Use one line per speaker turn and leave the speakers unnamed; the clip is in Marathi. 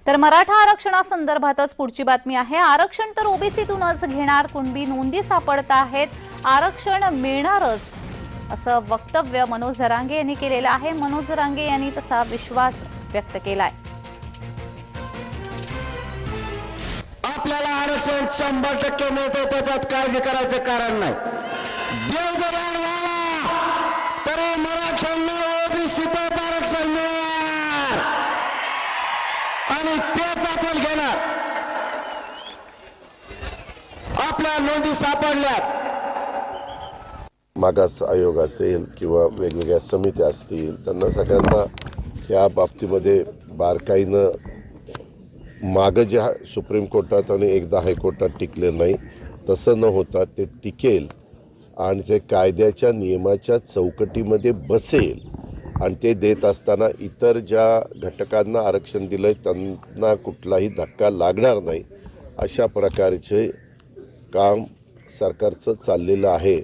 तर मराठा आरक्षणासंदर्भातच पुढची बातमी आहे। आरक्षण तर ओबीसीतूनच घेणार, कुणबी नोंदी सापडत आहेत, आरक्षण मिळणारच असं वक्तव्य मनोज जरांगे यांनी केलेलं आहे। मनोज जरांगे यांनी तसा विश्वास व्यक्त केलाय।
आपल्याला आरक्षण 100% मिळते, त्याच्यात काळजी करायचं कारण नाही। देव जर आला तरी मराठ्यांना ओबीसीतच आरक्षण मिळणार आणि तेच आपण घेणार। आपल्या नोंदी सापडल्यात,
मागास आयोग असेल किंवा वेगवेगळ्या समित्या असतील, त्यांना सगळ्यांना या बाबतीमध्ये बारकाईनं मागं जे सुप्रीम कोर्टात आणि एकदा हायकोर्टात टिकले नाही तसं न होता ते टिकेल आणि ते कायद्याच्या नियमाच्या चौकटीमध्ये बसेल आणि ते देत असताना इतर ज्या घटकांना आरक्षण दिलं आहे त्यांना कुठलाही धक्का लागणार नाही, अशा प्रकारचे काम सरकारचं चाललेलं आहे।